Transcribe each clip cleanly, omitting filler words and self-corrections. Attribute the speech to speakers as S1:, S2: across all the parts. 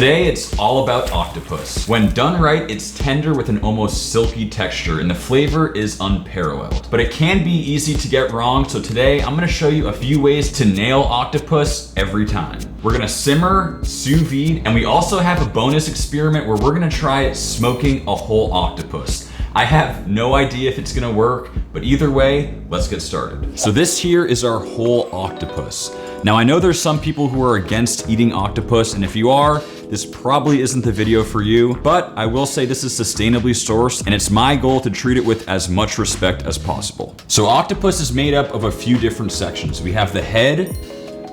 S1: Today, it's all about octopus. When done right, it's tender with an almost silky texture, and the flavor is unparalleled. But it can be easy to get wrong, so today I'm gonna show you a few ways to nail octopus every time. We're gonna simmer, sous vide, and we also have a bonus experiment where we're gonna try smoking a whole octopus. I have no idea if it's gonna work, but either way, let's get started. So this here is our whole octopus. Now I know there's some people who are against eating octopus, and if you are, this probably isn't the video for you, but I will say this is sustainably sourced, and it's my goal to treat it with as much respect as possible. So octopus is made up of a few different sections. We have the head,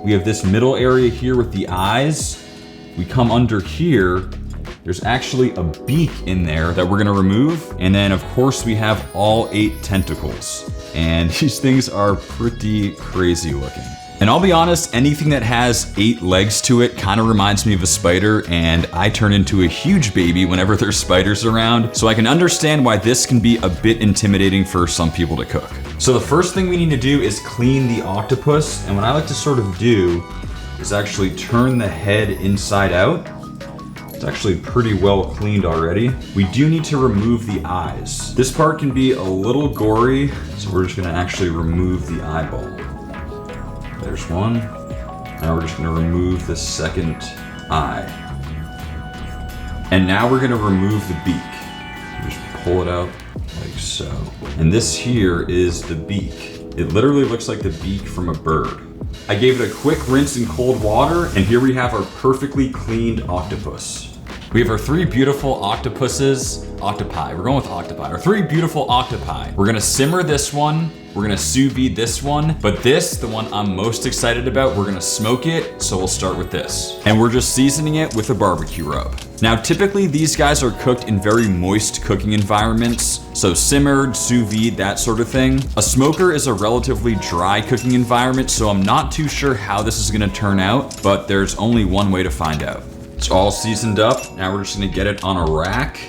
S1: we have this middle area here with the eyes, we come under here, there's actually a beak in there that we're gonna remove, and then of course we have all 8 tentacles. And these things are pretty crazy looking. And I'll be honest, anything that has 8 legs to it kind of reminds me of a spider, and I turn into a huge baby whenever there's spiders around, so I can understand why this can be a bit intimidating for some people to cook. So the first thing we need to do is clean the octopus, and what I like to sort of do is actually turn the head inside out. It's actually pretty well cleaned already. We do need to remove the eyes. This part can be a little gory, so we're just gonna actually remove the eyeball. There's one. Now we're just gonna remove the second eye. And now we're gonna remove the beak. Just pull it out like so. And this here is the beak. It literally looks like the beak from a bird. I gave it a quick rinse in cold water, and here we have our perfectly cleaned octopus. We have our 3 beautiful octopi. We're going with octopi. Our 3 beautiful octopi. We're gonna simmer this one, we're gonna sous vide this one, but this, the one I'm most excited about, we're gonna smoke it, so we'll start with this. And we're just seasoning it with a barbecue rub. Now, typically these guys are cooked in very moist cooking environments, so simmered, sous vide, that sort of thing. A smoker is a relatively dry cooking environment, so I'm not too sure how this is gonna turn out, but there's only one way to find out. It's all seasoned up. Now we're just gonna get it on a rack.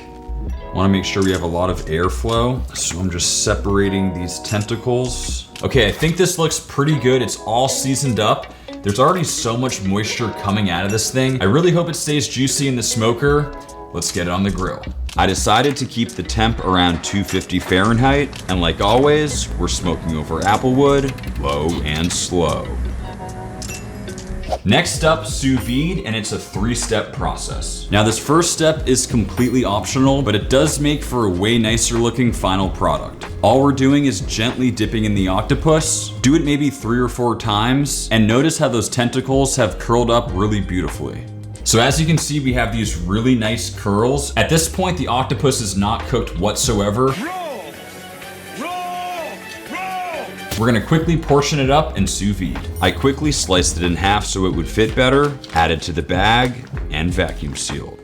S1: Wanna make sure we have a lot of airflow. So I'm just separating these tentacles. Okay, I think this looks pretty good. It's all seasoned up. There's already so much moisture coming out of this thing. I really hope it stays juicy in the smoker. Let's get it on the grill. I decided to keep the temp around 250 Fahrenheit. And like always, we're smoking over applewood, low and slow. Next up, sous vide, and it's a 3-step process. Now this first step is completely optional, but it does make for a way nicer looking final product. All we're doing is gently dipping in the octopus. Do it maybe 3 or 4 times, and notice how those tentacles have curled up really beautifully. So as you can see, we have these really nice curls. At this point, the octopus is not cooked whatsoever. We're gonna quickly portion it up and sous vide. I quickly sliced it in half so it would fit better, added to the bag, and vacuum sealed.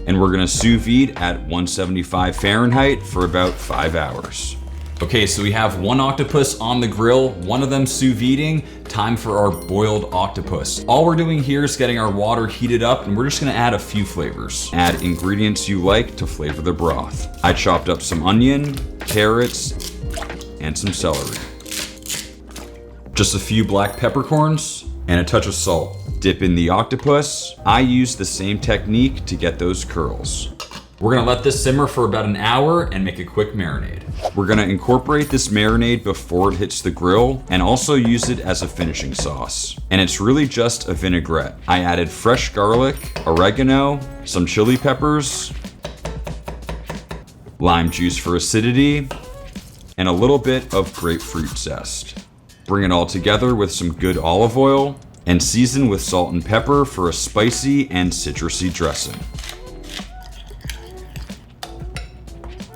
S1: And we're gonna sous vide at 175 Fahrenheit for about 5 hours. Okay, so we have 1 octopus on the grill, 1 of them sous viding. Time for our boiled octopus. All we're doing here is getting our water heated up, and we're just gonna add a few flavors. Add ingredients you like to flavor the broth. I chopped up some onion, carrots, and some celery. Just a few black peppercorns and a touch of salt. Dip in the octopus. I use the same technique to get those curls. We're gonna let this simmer for about an hour and make a quick marinade. We're gonna incorporate this marinade before it hits the grill and also use it as a finishing sauce. And it's really just a vinaigrette. I added fresh garlic, oregano, some chili peppers, lime juice for acidity, and a little bit of grapefruit zest. Bring it all together with some good olive oil and season with salt and pepper for a spicy and citrusy dressing.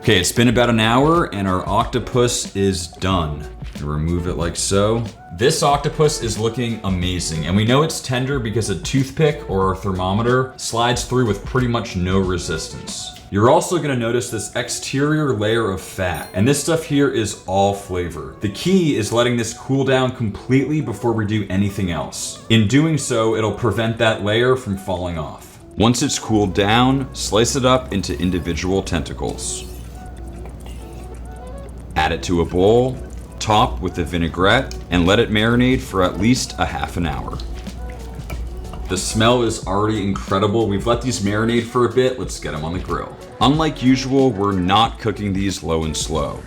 S1: Okay, it's been about an hour and our octopus is done. Remove it like so. This octopus is looking amazing, and we know it's tender because a toothpick or a thermometer slides through with pretty much no resistance. You're also gonna notice this exterior layer of fat, and this stuff here is all flavor. The key is letting this cool down completely before we do anything else. In doing so, it'll prevent that layer from falling off. Once it's cooled down, slice it up into individual tentacles. Add it to a bowl, Top with the vinaigrette and let it marinate for at least a half an hour. The smell is already incredible. We've let these marinate for a bit. Let's get them on the grill. Unlike usual, we're not cooking these low and slow.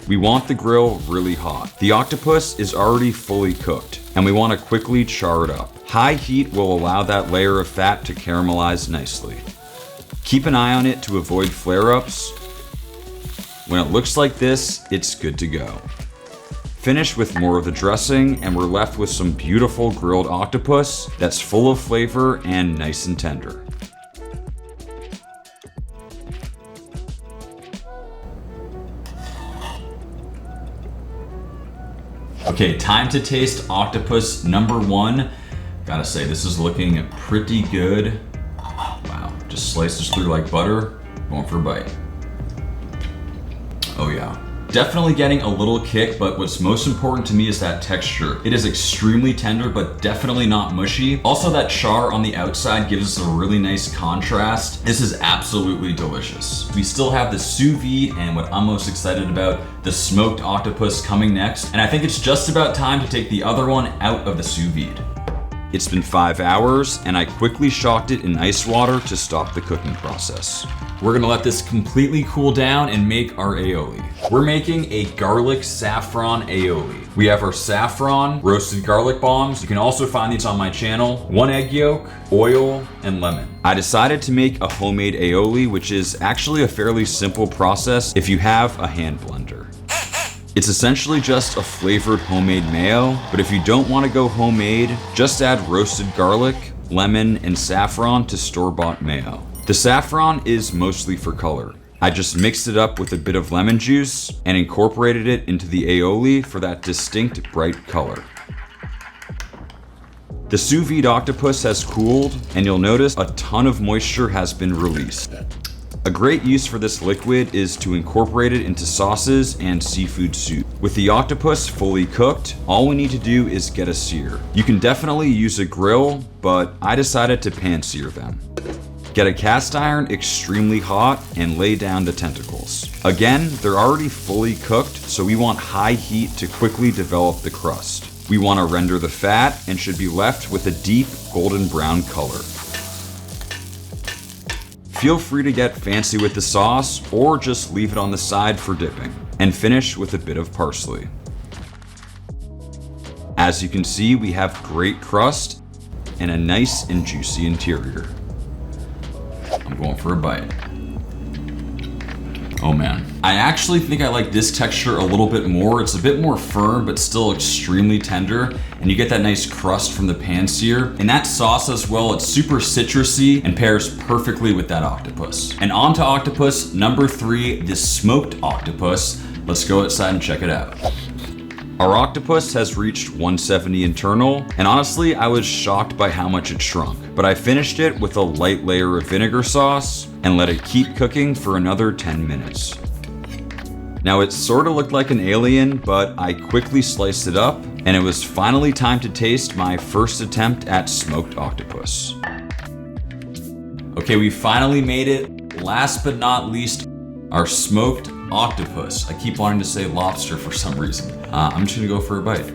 S1: We want the grill really hot. The octopus is already fully cooked, and we want to quickly char it up. High heat will allow that layer of fat to caramelize nicely. Keep an eye on it to avoid flare-ups. When it looks like this, it's good to go. Finish with more of the dressing, and we're left with some beautiful grilled octopus that's full of flavor and nice and tender. Okay, time to taste octopus number 1. Gotta say, this is looking pretty good. Wow, just slices through like butter. Going for a bite. Oh yeah. Definitely getting a little kick, but what's most important to me is that texture. It is extremely tender, but definitely not mushy. Also, that char on the outside gives us a really nice contrast. This is absolutely delicious. We still have the sous vide and what I'm most excited about, the smoked octopus coming next. And I think it's just about time to take the other one out of the sous vide. It's been 5 hours, and I quickly shocked it in ice water to stop the cooking process. We're gonna let this completely cool down and make our aioli. We're making a garlic saffron aioli. We have our saffron, roasted garlic bombs. You can also find these on my channel. 1 egg yolk, oil, and lemon. I decided to make a homemade aioli, which is actually a fairly simple process if you have a hand blender. It's essentially just a flavored homemade mayo, but if you don't want to go homemade, just add roasted garlic, lemon, and saffron to store-bought mayo. The saffron is mostly for color. I just mixed it up with a bit of lemon juice and incorporated it into the aioli for that distinct bright color. The sous vide octopus has cooled, and you'll notice a ton of moisture has been released. A great use for this liquid is to incorporate it into sauces and seafood soup. With the octopus fully cooked, all we need to do is get a sear. You can definitely use a grill, but I decided to pan sear them. Get a cast iron extremely hot and lay down the tentacles. Again, they're already fully cooked, so we want high heat to quickly develop the crust. We want to render the fat and should be left with a deep golden brown color. Feel free to get fancy with the sauce or just leave it on the side for dipping, and finish with a bit of parsley. As you can see, we have great crust and a nice and juicy interior. I'm going for a bite. Oh man. I actually think I like this texture a little bit more. It's a bit more firm, but still extremely tender. And you get that nice crust from the pan sear. And that sauce as well, it's super citrusy and pairs perfectly with that octopus. And on to octopus number 3, the smoked octopus. Let's go outside and check it out. Our octopus has reached 170 internal, and honestly, I was shocked by how much it shrunk. But I finished it with a light layer of vinegar sauce and let it keep cooking for another 10 minutes. Now it sort of looked like an alien, but I quickly sliced it up, and it was finally time to taste my first attempt at smoked octopus. Okay, we finally made it. Last but not least, our smoked octopus. I keep wanting to say lobster for some reason. I'm just gonna go for a bite.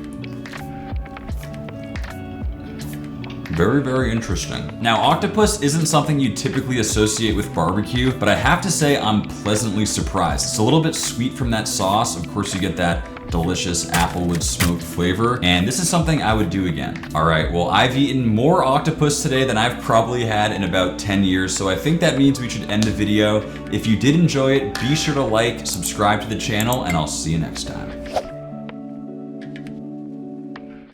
S1: Very, very interesting. Now, octopus isn't something you typically associate with barbecue, but I have to say I'm pleasantly surprised. It's a little bit sweet from that sauce. Of course, you get that delicious applewood smoked flavor, and this is something I would do again. All right, well, I've eaten more octopus today than I've probably had in about 10 years, so I think that means we should end the video. If you did enjoy it, be sure to like, subscribe to the channel, and I'll see you next time.